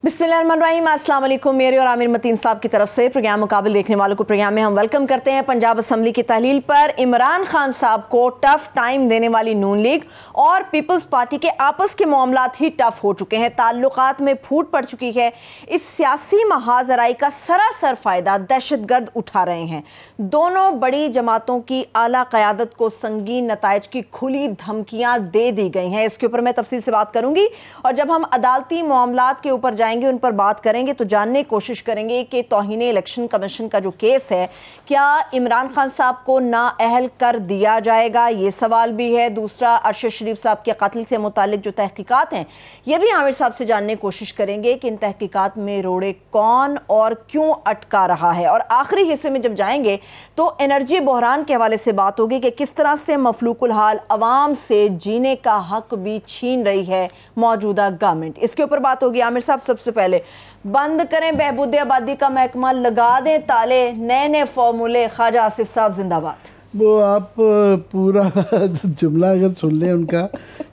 बिस्मिल्लाहिर्रहमानिर्रहीम, अस्सलाम वालेकुम। मेरी और आमिर मतीन साहब की तरफ से प्रोग्राम मुकाबिल देखने वालों को प्रोग्राम में हम वेलकम करते हैं। पंजाब असम्बली की तहलील पर इमरान खान साहब को टफ टाइम देने वाली नून लीग और पीपल्स पार्टी के आपस के मामलात ही टफ हो चुके हैं, ताल्लुकात में फूट पड़ चुकी है। इस सियासी महाजराई का सरासर फायदा दहशतगर्द उठा रहे हैं। दोनों बड़ी जमातों की आला क़यादत को संगीन नताइज की खुली धमकियां दे दी गई हैं। इसके ऊपर मैं तफसील से बात करूंगी और जब हम अदालती मामलात के ऊपर जाएंगे, उन पर बात करेंगे, तो जानने की कोशिश करेंगे कि तौहीन इलेक्शन कमीशन का जो केस है, क्या इमरान खान साहब को नाअहल कर दिया जाएगा, ये सवाल भी है। दूसरा, अरशद शरीफ साहब के कत्ल से मुतालिक जो तहकीकात हैं, ये भी आमिर साहब से जानने की कोशिश करेंगे कि इन तहकीकात में रोड़े कौन और क्यों अटका रहा है। और आखिरी हिस्से में जब जाएंगे तो एनर्जी बहरान के हवाले से बात होगी कि किस तरह से मफलूकुल हाल अवाम से जीने का हक भी छीन रही है मौजूदा गवर्नमेंट। इसके ऊपर बात होगी। आमिर साहब, सबसे पहले बंद करें बहबूद आबादी का महकमा, लगा दें ताले, नए नए फॉर्मूले। ख्वाजा आसिफ साहब जिंदाबाद। वो आप पूरा जुमला अगर सुन लें उनका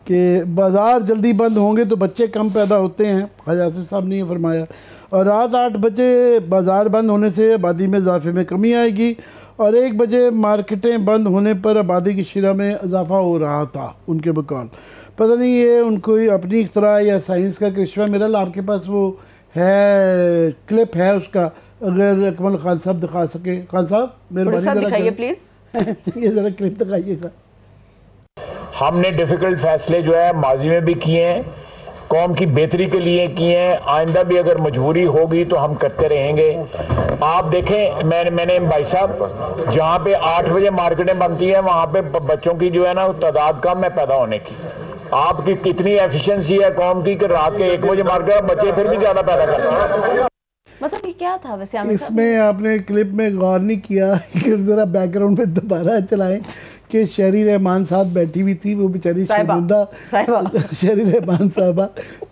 कि बाज़ार जल्दी बंद होंगे तो बच्चे कम पैदा होते हैं, ख्वाजा आसिफ साहब ने ये फरमाया, और रात 8 बजे बाज़ार बंद होने से आबादी में इजाफे में कमी आएगी, और 1 बजे मार्केटें बंद होने पर आबादी की शरह में इजाफा हो रहा था उनके बकौल। पता नहीं ये उनको अपनी इख्तरा या साइंस का करिश्मा। मेरा आपके पास वो है क्लिप है उसका, अगर अकमल खान साहब दिखा सके। खान साहब मेहरबानी दिखाइए प्लीज। ये जरा क्लिप दिखाइएगा। हमने डिफिकल्ट फैसले जो है माजी में भी किए हैं, कौम की बेहतरी के लिए किए हैं, आइंदा भी अगर मजबूरी होगी तो हम करते रहेंगे। आप देखें, मैंने भाई साहब, जहाँ पे 8 बजे मार्केटें बनती हैं वहाँ पे बच्चों की जो है ना तादाद कम है पैदा होने की। आपकी कितनी एफिशिएंसी है कौम की कि रात के 1 बजे मार्केट बच्चे फिर भी ज्यादा पैदा करते हैं। मतलब ये क्या था वैसे? इसमें आपने क्लिप में गौर नहीं किया कि जरा बैकग्राउंड में दोबारा चलाएं कि शहरी रहमान साहब बैठी हुई थी, वो बेचारी शर्मिंदा शहरी रहमान साहबा,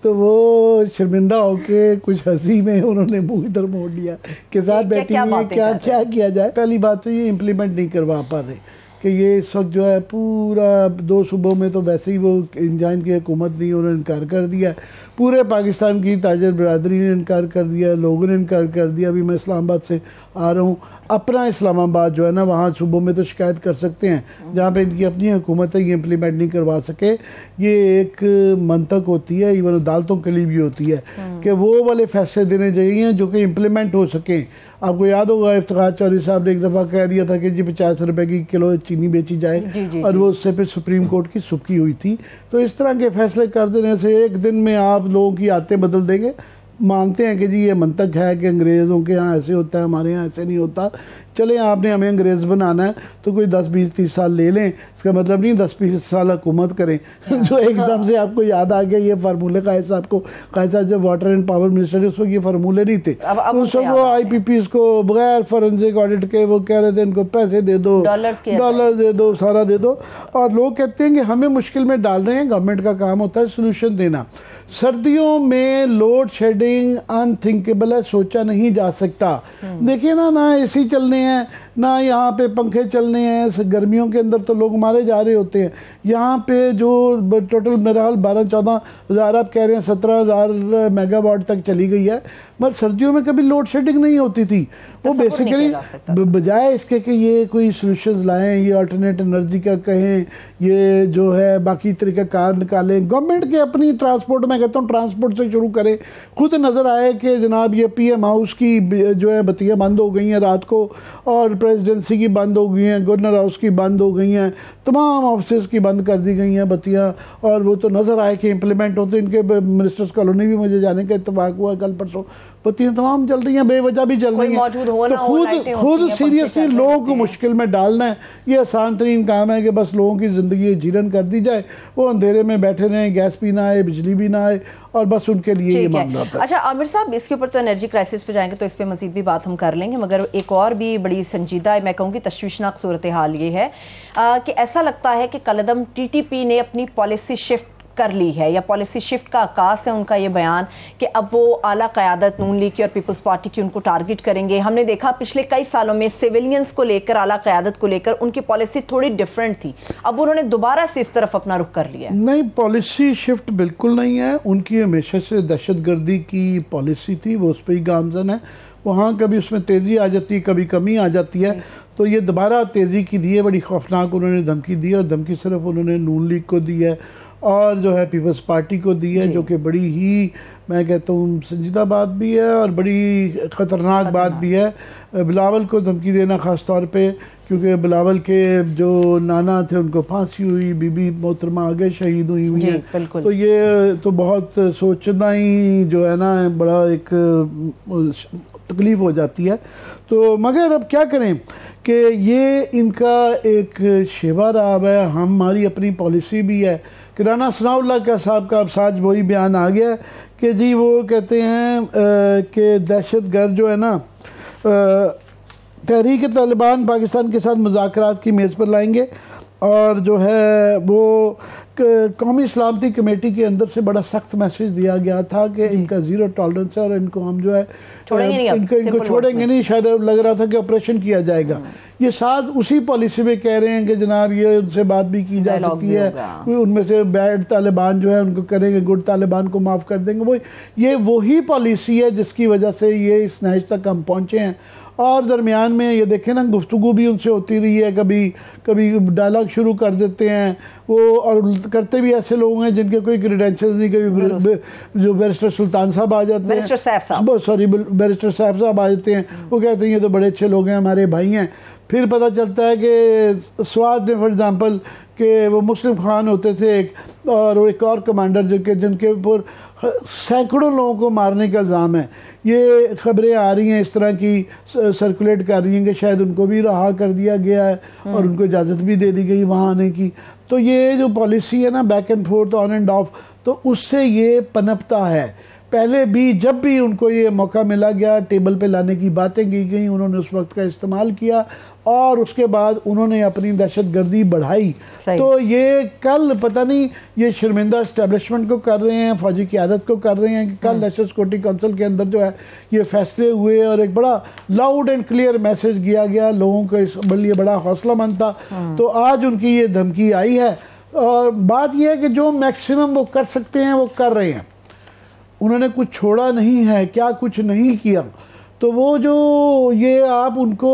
तो वो शर्मिंदा होके कुछ हंसी में उन्होंने मुंह इधर मोड़ लिया के साथ बैठी हुई है। क्या क्या किया जाए? पहली बात तो ये इम्प्लीमेंट नहीं करवा पा रहे कि ये इस वक्त जो है पूरा 2 सूबों में तो वैसे ही वो इंजाइन की हुकूमत नहीं, उन्होंने इनकार कर दिया। पूरे पाकिस्तान की ताजर बरदरी ने इनकार कर दिया, लोगों ने इनकार कर दिया। अभी मैं इस्लामाबाद से आ रहा हूँ, अपना इस्लामाबाद जो है ना, वहाँ सूबों में तो शिकायत कर सकते हैं जहाँ पे इनकी अपनी हुकूमत है, ये इम्प्लीमेंट नहीं करवा सके। ये एक मंतक होती है, इवन अदालतों के लिए भी होती है कि वो वाले फैसले देने चाहिए जो कि इम्प्लीमेंट हो सकें। आपको याद होगा इफ्तिखार चौधरी साहब ने एक दफ़ा कह दिया था कि जी 50 रुपए की किलो चीनी बेची जाए, और वो उससे फिर सुप्रीम कोर्ट की सुबकी हुई थी। तो इस तरह के फैसले कर देने से एक दिन में आप लोगों की आदतें बदल देंगे। मानते हैं कि जी ये मंतक है कि अंग्रेज़ों के यहाँ ऐसे होता है, हमारे यहाँ ऐसे नहीं होता। चलें, आपने हमें अंग्रेज़ बनाना है तो कोई 10, 20, 30 साल ले लें, इसका मतलब नहीं 10, 20 साल हुकूमत करें। जो एकदम से आपको याद आ गया ये फार्मूले का है। आपको कैसा जब वाटर एंड पावर मिनिस्टर थे उस वक्त ये फार्मूले नहीं थे। उस वक्त वो IPPs को बगैर फॉरेंसिक ऑडिट के वो कह रहे थे इनको पैसे दे दो, डॉलर दे दो, सारा दे दो, और लोग कहते हैं कि हमें मुश्किल में डाल रहे हैं। गवर्नमेंट का काम होता है सोल्यूशन देना। सर्दियों में लोड शेडिंग अनथिंकेबल है, सोचा नहीं जा सकता। देखिए ना AC चलने हैं, ना यहाँ पे पंखे चलने हैं। गर्मियों के अंदर तो लोग मारे जा रहे होते हैं। यहाँ पे जो टोटल मेरा हाल 12-14 हज़ार, आप कह रहे हैं 17,000 मेगावाट तक चली गई है, मगर सर्दियों में कभी लोड शेडिंग नहीं होती थी। वो बेसिकली बजाय इसके कि ये कोई सोल्यूशंस लाएं, ये अल्टरनेट एनर्जी का कहें, ये जो है बाकी तरीका कार निकालें, गवर्नमेंट के अपनी ट्रांसपोर्ट, मैं कहता हूँ ट्रांसपोर्ट से शुरू करें। खुद नज़र आए कि जनाब ये PM हाउस की जो है बत्तियाँ बंद हो गई हैं रात को, और प्रेसिडेंसी की बंद हो गई हैं, गवर्नर हाउस की बंद हो गई हैं, तमाम ऑफिस की बंद कर दी गई हैं बत्तियाँ। और वो तो नज़र आए कि इम्प्लीमेंट होते। इनके मिनिस्टर्स कॉलोनी भी मुझे जाने का इत्तेफाक हुआ कल परसों, बत्तियाँ तमाम जल रही हैं, बेवजह भी जल रही हैं। तो खुद सीरियसली लोगों को मुश्किल में डालना है, ये आसान तरीन काम है कि बस लोगों की ज़िंदगी जीरन कर दी जाए, वो अंधेरे में बैठे रहें, गैस भी ना आए, बिजली भी ना आए, और बस उनके लिए ये मामला है। अच्छा आमिर साहब, इसके ऊपर तो एनर्जी क्राइसिस पे जाएंगे तो इस पर मजीद भी बात हम कर लेंगे, मगर एक और भी बड़ी संजीदा, मैं कहूँगी तशवीशनाक सूरत हाल ये है कि ऐसा लगता है कि कलदम TTP ने अपनी पॉलिसी शिफ्ट कर ली है, या पॉलिसी शिफ्ट का आकाश है उनका ये बयान कि अब वो आला क़यादत नून लीग की और पीपल्स पार्टी की उनको टारगेट करेंगे? हमने देखा पिछले कई सालों में सिविलियंस को लेकर, आला क़यादत को लेकर उनकी पॉलिसी थोड़ी डिफरेंट थी, अब उन्होंने दोबारा से इस तरफ अपना रुख कर लिया है। नहीं, पॉलिसी शिफ्ट बिल्कुल नहीं है उनकी, हमेशा से दहशतगर्दी की पॉलिसी थी, वो उस पर ही गामजन है। वहाँ कभी उसमें तेज़ी आ जाती है, कभी कमी आ जाती है, तो ये दोबारा तेज़ी की दी है। बड़ी खौफनाक उन्होंने धमकी दी है, और धमकी सिर्फ उन्होंने नून लीग को दी है और जो है पीपल्स पार्टी को दी है, जो कि बड़ी ही, मैं कहता हूँ, संजीदा बात भी है और बड़ी ख़तरनाक बात भी है। बिलावल को धमकी देना ख़ास तौर पे, क्योंकि बिलावल के जो नाना थे उनको फांसी हुई, बीबी मोहतरमा आगे शहीद हुई है, तो ये तो बहुत सोचना ही जो है ना बड़ा एक तकलीफ हो जाती है। तो मगर अब क्या करें कि ये इनका एक शेवा रहा है, हमारी अपनी पॉलिसी भी है। कि राना सनाउल्लाह का साहब का अब साज वही बयान आ गया कि जी वो कहते हैं कि दहशतगर्द जो है ना तहरीक तालिबान पाकिस्तान के साथ मुज़ाकरात की मेज़ पर लाएंगे, और जो है वो कौमी सलामती कमेटी के अंदर से बड़ा सख्त मैसेज दिया गया था कि इनका ज़ीरो टॉलरेंस है और इनको हम जो है इनको छोड़ेंगे नहीं। शायद लग रहा था कि ऑपरेशन किया जाएगा। ये साथ उसी पॉलिसी में कह रहे हैं कि जनाब ये उनसे बात भी की जा सकती है, उनमें से बैड तालिबान जो है उनको करेंगे, गुड तालिबान को माफ़ कर देंगे। वो ये वही पॉलिसी है जिसकी वजह से ये इस नहज तक हम पहुँचे हैं। और दरमियान में ये देखें ना, गुफ्तगू भी उनसे होती रही है, कभी कभी डायलॉग शुरू कर देते हैं वो, और करते भी ऐसे लोग हैं जिनके कोई क्रेडेंशियल्स नहीं। कभी जो बैरिस्टर सुल्तान साहब आ जाते हैं, बैरिस्टर साहब साहब आ जाते हैं, वो कहते हैं ये तो बड़े अच्छे लोग हैं, हमारे भाई हैं। फिर पता चलता है कि स्वाद में फॉर एग्ज़ाम्पल कि वो मुस्लिम खान होते थे एक, और एक और कमांडर जिनके ऊपर सैकड़ों लोगों को मारने का इल्ज़ाम है। ये खबरें आ रही हैं इस तरह की, सर्कुलेट कर रही हैं कि शायद उनको भी रहा कर दिया गया है और उनको इजाज़त भी दे दी गई वहाँ आने की। तो ये जो पॉलिसी है ना, back and fourth, on end of, तो उससे ये पनपता है। पहले भी जब भी उनको ये मौका मिला गया, टेबल पे लाने की बातें की गई, उन्होंने उस वक्त का इस्तेमाल किया, और उसके बाद उन्होंने अपनी दहशतगर्दी बढ़ाई। तो ये कल पता नहीं ये शर्मिंदा इस्टेब्लिशमेंट को कर रहे हैं, फौजी क़यादत को कर रहे हैं कि कल नेशनल सिक्योरिटी काउंसिल के अंदर जो है ये फैसले हुए और एक बड़ा लाउड एंड क्लियर मैसेज दिया गया लोगों को, इस लिए बड़ा हौसलामंद था। तो आज उनकी ये धमकी आई है, और बात यह है कि जो मैक्सिमम वो कर सकते हैं वो कर रहे हैं, उन्होंने कुछ छोड़ा नहीं है, क्या कुछ नहीं किया। तो वो जो ये आप उनको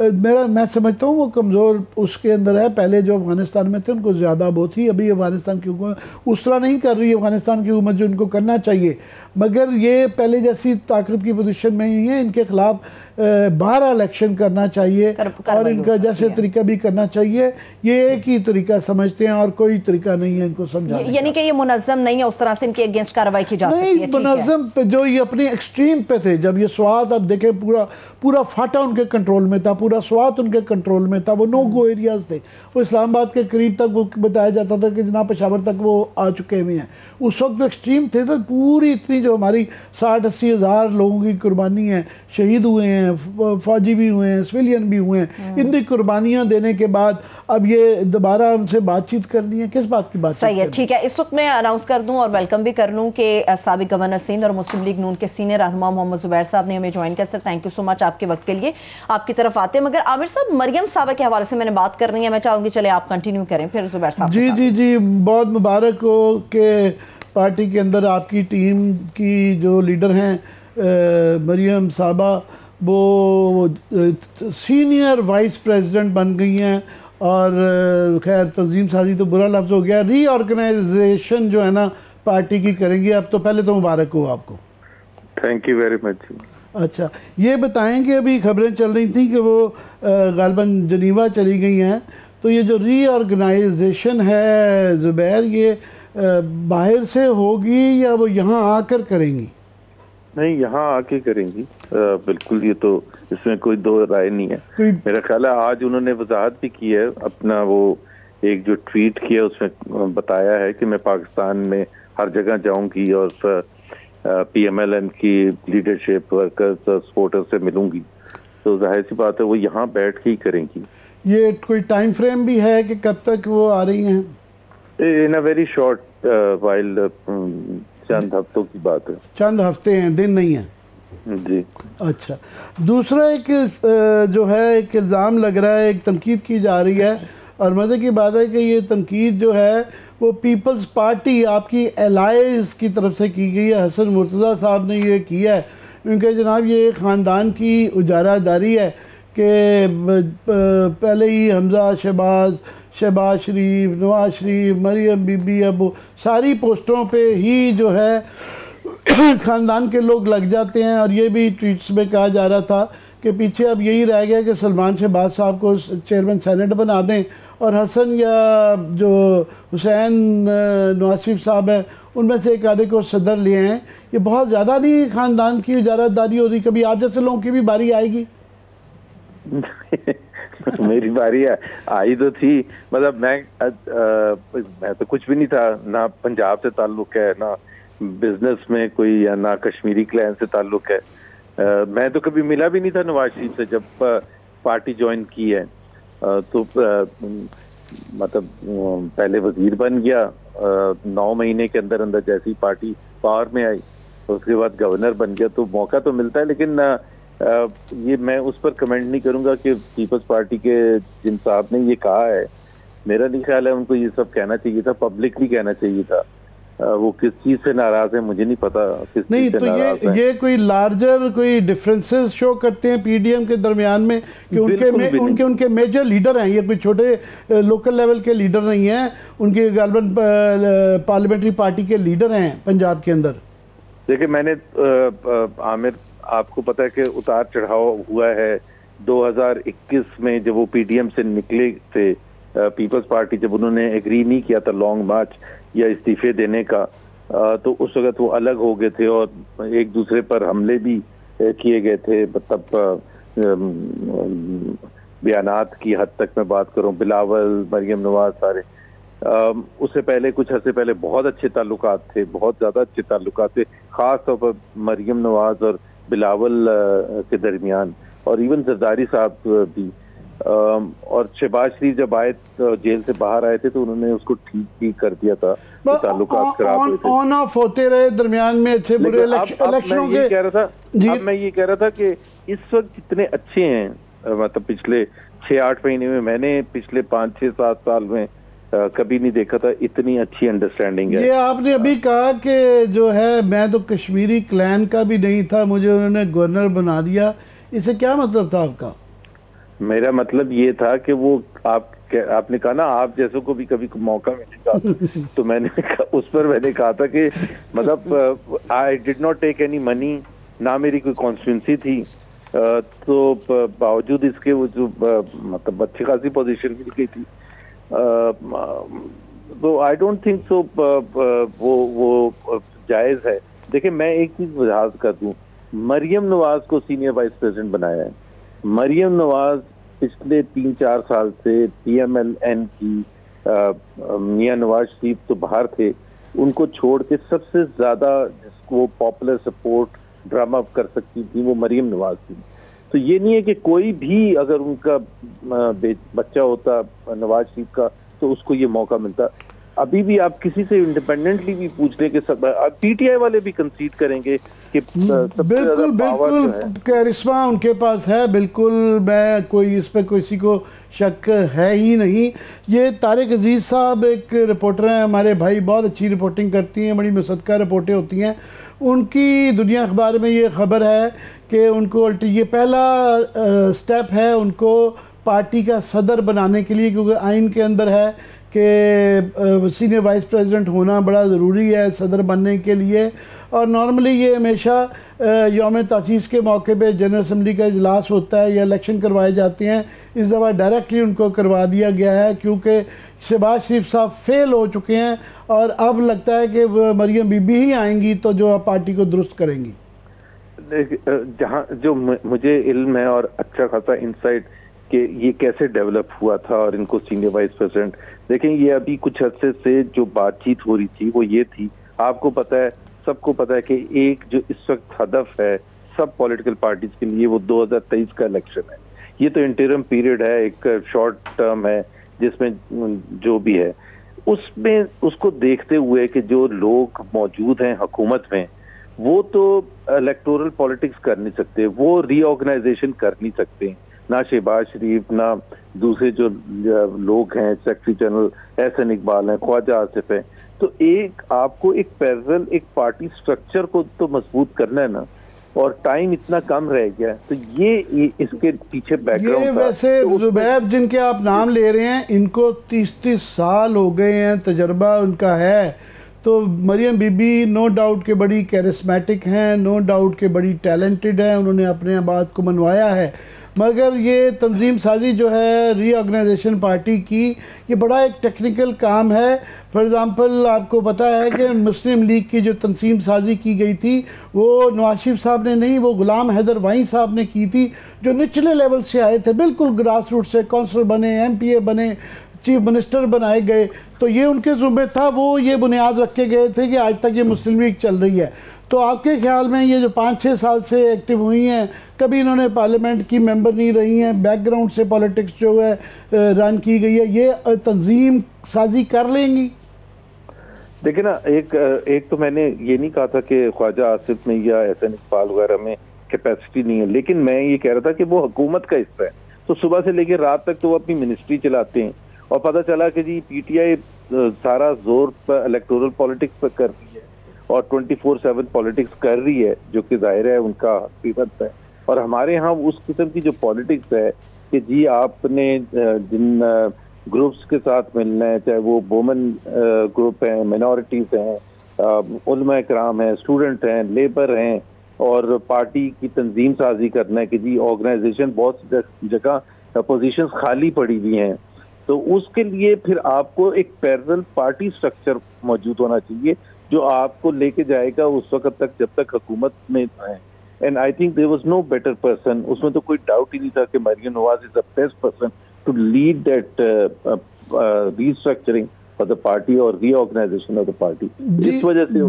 मैं समझता हूँ वो कमज़ोर उसके अंदर है। पहले जो अफ़गानिस्तान में थे उनको ज़्यादा वो थी, अभी अफ़गानिस्तान की हुकूमत उस तरह नहीं कर रही है, अफ़गानिस्तान की हुकूमत जो उनको करना चाहिए, मगर ये पहले जैसी ताकत की पोजीशन में ही है। इनके खिलाफ बाहर इलेक्शन करना चाहिए और इनका जैसे तरीका भी करना चाहिए। ये एक ही तरीका समझते हैं और कोई तरीका नहीं है इनको समझाने, यानी कि ये मुनज़्ज़म नहीं है, उस तरह से इनके अगेंस्ट कार्रवाई की जा सकती है। मुनज़्ज़म पे जो ये अपने एक्सट्रीम पे थे, जब ये स्वात अब देखें पूरा फाटा उनके कंट्रोल में था, पूरा स्वात उनके कंट्रोल में था, वो नो गो एरियाज थे। वो इस्लामाबाद के करीब तक वो बताया जाता था कि जनाब पेशावर तक वो आ चुके हुए हैं। उस वक्त जो एक्सट्रीम थे तो पूरी इतनी जो हमारी 60-80 हज़ार लोगों की कुर्बानी है, शहीद हुए हैं, फौजी भी हुए हैं, सिविलियन भी हुए हैं, इतनी कुर्बानियां देने के बाद अब ये दोबारा उनसे बातचीत करनी है, किस बात की बात? सही है, ठीक है। इस वक्त मैं अनाउंस कर दूं और वेलकम भी कर लूं कि साबिक गवर्नर सिंध और मुस्लिम लीग नून के सीनियर रहनुमा मोहम्मद जुबैर साहब ने हमें ज्वाइन किया। Sir thank you so much आपके वक्त के लिए। आपकी तरफ आते हैं, मगर आमिर साहब मरियम साहबा के हवाले से मैंने बात करनी है, मैं चाहूंगी चले आप कंटिन्यू करें फिर जुबैर साहब। जी, बहुत मुबारक हो कि पार्टी के अंदर आपकी टीम की जो लीडर हैं मरियम साहबा, वो सीनियर वाइस प्रेसिडेंट बन गई हैं। और खैर तंजीम साजी तो बुरा लफ्ज़ हो गया, रीऑर्गेनाइजेशन जो है ना पार्टी की करेंगी। अब तो पहले तो मुबारक हो आपको। Thank you very much. अच्छा, ये बताएं कि अभी खबरें चल रही थी कि वो गालिबन जनीवा चली गई हैं, तो ये जो रीऑर्गेनाइजेशन है जुबैर, ये बाहर से होगी या वो यहाँ आकर करेंगी? नहीं, यहाँ आके करेंगी बिल्कुल। ये तो इसमें कोई दो राय नहीं है। मेरा ख्याल है आज उन्होंने वजाहत भी की है, अपना वो एक जो ट्वीट किया उसमें बताया है कि मैं पाकिस्तान में हर जगह जाऊंगी और PMLN की लीडरशिप, वर्कर्स और सपोर्टर्स से मिलूंगी। तो जाहिर सी बात है वो यहाँ बैठ के ही करेंगी। ये कोई टाइम फ्रेम भी है कि कब तक वो आ रही हैं? इन अ वेरी शॉर्ट वाइल चंद हफ्तों की बात है, चंद हफ्ते हैं, दिन नहीं है जी। अच्छा, दूसरा एक जो है एक इल्ज़ाम लग रहा है, एक तनकीद की जा रही है, और मज़े की बात है कि ये तनकीद जो है वो पीपल्स पार्टी आपकी एलाइज की तरफ से की गई है। हसन मुर्तज़ा साहब ने ये किया है, उनके जनाब ये ख़ानदान की उजारादारी है कि पहले ही हमज़ा शहबाज शरीफ, नवाज शरीफ, मरियम बीबी, अब सारी पोस्टों पे ही जो है ख़ानदान के लोग लग जाते हैं। और ये भी ट्वीट्स में कहा जा रहा था कि पीछे अब यही रह गया कि सलमान शहबाज साहब को चेयरमैन सेनेट बना दें और हसन या जो हुसैन नवाज शरीफ साहब हैं उनमें से एक आधे को सदर लिए हैं। ये बहुत ज़्यादा नहीं ख़ानदान की इजारादारी हो रही? कभी आप जैसे लोगों की भी बारी आएगी? मेरी बारी आई तो थी, मतलब मैं तो कुछ भी नहीं था, ना पंजाब से ताल्लुक है, ना बिजनेस में कोई, या ना कश्मीरी क्लैन से ताल्लुक है। मैं तो कभी मिला भी नहीं था नवाज शरीफ से जब पार्टी ज्वाइन की है। तो मतलब पहले वजीर बन गया, 9 महीने के अंदर अंदर जैसी पार्टी पावर में आई, उसके बाद गवर्नर बन गया, तो मौका तो मिलता है। लेकिन ये मैं उस पर कमेंट नहीं करूंगा कि पीपल्स पार्टी के जिन साहब ने ये कहा है, मेरा नहीं ख्याल है उनको ये सब कहना चाहिए था, पब्लिकली कहना चाहिए था। वो किस चीज से नाराज है मुझे नहीं पता, किस नहीं चीज से तो ये कोई लार्जर कोई डिफरेंसेस शो करते हैं पीडीएम के दरमियान में कि उनके मेजर लीडर हैं, ये कोई छोटे लोकल लेवल के लीडर नहीं हैं, उनके गालबन पार्लियामेंट्री पार्टी के लीडर हैं पंजाब के अंदर। देखिए मैंने आमिर, आपको पता है कि उतार चढ़ाव हुआ है 2021 में जब वो पीडीएम से निकले थे, पीपल्स पार्टी जब उन्होंने एग्री नहीं किया था लॉन्ग मार्च या इस्तीफे देने का, तो उस वक्त वो अलग हो गए थे और एक दूसरे पर हमले भी किए गए थे। मतलब बयानात की हद तक मैं बात करूं, बिलावल, मरियम नवाज सारे, उससे पहले कुछ अर्से पहले बहुत अच्छे ताल्लुकात थे, बहुत ज्यादा अच्छे ताल्लुकात थे, खास तौर पर मरियम नवाज और बिलावल के दरमियान, और इवन जरदारी साहब भी। और शहबाज शरीफ जब आए तो जेल से बाहर आए थे तो उन्होंने उसको ठीक भी कर दिया था, ताल्लुकात खराब हुए थे, ऑन ऑफ होते रहे दरमियान में अच्छे बुरे इलेक्शनों के। कह रहा था, अब मैं ये कह रहा था कि इस वक्त जितने अच्छे हैं, मतलब पिछले 6-8 महीने में, मैंने पिछले 5-6-7 साल में कभी नहीं देखा था इतनी अच्छी अंडरस्टैंडिंग है। ये आपने अभी कहा कि जो है मैं तो कश्मीरी क्लैन का भी नहीं था, मुझे उन्होंने गवर्नर बना दिया, इसे क्या मतलब था आपका? मेरा मतलब ये था कि वो आपने कहा ना आप जैसों को भी कभी मौका मिलेगा तो मैंने उस पर मैंने कहा था कि मतलब I did not take any money, ना मेरी कोई कॉन्स्टिट्यूंसी थी, तो बावजूद इसके वो जो मतलब अच्छी खासी पोजीशन मिल गई थी। तो आई डोंट थिंक सो वो जायज है। देखिए मैं एक चीज वजाहत कर दूं, मरियम नवाज को सीनियर वाइस प्रेसिडेंट बनाया है। मरियम नवाज पिछले 3-4 साल से PMLN की मियां नवाज शरीफ तो बाहर थे, उनको छोड़ के सबसे ज्यादा जिसको पॉपुलर सपोर्ट ड्रामा कर सकती थी वो मरियम नवाज थी। तो ये नहीं है कि कोई भी अगर उनका बच्चा होता नवाज शरीफ का तो उसको ये मौका मिलता। अभी भी आप किसी से इंडिपेंडेंटली भी पूछ लें कि सब PTI वाले भी कंसीड करेंगे कि बिल्कुल कैरिस्मा उनके पास है, बिल्कुल मैं कोई इस पे किसी को शक है ही नहीं। ये तारिक अजीज साहब एक रिपोर्टर हैं हमारे भाई, बहुत अच्छी रिपोर्टिंग करती हैं, बड़ी मुसद्दका रिपोर्टें होती हैं उनकी। दुनिया अखबार में ये खबर है कि उनको ये पहला स्टेप है उनको पार्टी का सदर बनाने के लिए, क्योंकि आइन के अंदर है कि सीनियर वाइस प्रेसिडेंट होना बड़ा ज़रूरी है सदर बनने के लिए। और नॉर्मली ये हमेशा यौम तासीस के मौके पे जनरल असम्बली का इजलास होता है या इलेक्शन करवाए जाते हैं। इस दफ़ा डायरेक्टली उनको करवा दिया गया है क्योंकि शहबाज शरीफ साहब फेल हो चुके हैं और अब लगता है कि मरियम बीबी ही आएंगी तो जो पार्टी को दुरुस्त करेंगी। जहाँ जो मुझे इल्म है और अच्छा खासा इंसाइट कि ये कैसे डेवलप हुआ था और इनको सीनियर वाइस प्रेसिडेंट, देखें ये अभी कुछ अर्से से जो बातचीत हो रही थी वो ये थी, आपको पता है, सबको पता है कि एक जो इस वक्त हदफ है सब पॉलिटिकल पार्टीज के लिए वो 2023 का इलेक्शन है। ये तो इंटरिम पीरियड है, एक शॉर्ट टर्म है जिसमें जो भी है उसमें उसको देखते हुए कि जो लोग मौजूद हैं हुकूमत में वो तो इलेक्टोरल पॉलिटिक्स कर नहीं सकते, वो रीऑर्गेनाइजेशन कर नहीं सकते, ना शहबाज शरीफ ना दूसरे जो लोग हैं, सेक्रेटरी जनरल एहसन इकबाल हैं, ख्वाजा आसिफ हैं। तो एक आपको एक पैरेलल एक पार्टी स्ट्रक्चर को तो मजबूत करना है ना, और टाइम इतना कम रह गया, तो ये इसके पीछे बैकग्राउंड। ये वैसे तो जुबैर जिनके आप नाम ले रहे हैं, इनको 30-30 साल हो गए हैं, तजर्बा उनका है। तो मरियम बीबी नो डाउट के बड़ी कैरिस्मेटिक हैं, नो डाउट के बड़ी टैलेंटेड हैं, उन्होंने अपने बात को मनवाया है, मगर ये तंजीम साजी जो है रीऑर्गेनाइजेशन पार्टी की, ये बड़ा एक टेक्निकल काम है। फॉर एग्ज़ाम्पल आपको पता है कि मुस्लिम लीग की जो तंजीम साजी की गई थी वो नवाज शरीफ साहब ने नहीं, वो गुलाम हैदर वाई साहब ने की थी, जो निचले लेवल से आए थे, बिल्कुल ग्रास रूट से, काउंसलर बने, MPA बने, चीफ मिनिस्टर बनाए गए। तो ये उनके ज़ुम्मे था, वो ये बुनियाद रखे गए थे कि आज तक ये मुस्लिम लीग चल रही है। तो आपके ख्याल में ये जो 5-6 साल से एक्टिव हुई हैं, कभी इन्होंने पार्लियामेंट की मेंबर नहीं रही हैं, बैकग्राउंड से पॉलिटिक्स जो है रन की गई है, ये तंजीम साजी कर लेंगी? देखिए ना, एक तो मैंने ये नहीं कहा था कि ख्वाजा आसिफ में या एहसन इकबाल वगैरह में कैपेसिटी नहीं है, लेकिन मैं ये कह रहा था कि वो हुकूमत का हिस्सा है। तो सुबह से लेकर रात तक तो वो अपनी मिनिस्ट्री चलाते हैं, और पता चला कि जी PTI सारा जोर पर इलेक्टोरल पॉलिटिक्स पर कर रही है और 24/7 पॉलिटिक्स कर रही है, जो कि जाहिर है उनका हकीकत है। और हमारे यहाँ उस किस्म की जो पॉलिटिक्स है कि जी आपने जिन ग्रुप्स के साथ मिलना है, चाहे वो वुमेन ग्रुप हैं, मिनॉरिटीज हैं, उलमा इकराम हैं, स्टूडेंट हैं, लेबर हैं, और पार्टी की तंजीम साजी करना है कि जी ऑर्गेनाइजेशन बहुत जगह पोजीशंस खाली पड़ी हुई हैं, तो उसके लिए फिर आपको एक पैरेलल पार्टी स्ट्रक्चर मौजूद होना चाहिए जो आपको लेके जाएगा उस वक्त तक जब तक हुकूमत में है। And I think there was no better person, उसमें तो कोई डाउट ही नहीं था कि Maryam Nawaz is the best person to lead that restructuring for the party और रीऑर्गेनाइजेशन ऑफ द पार्टी। इस वजह से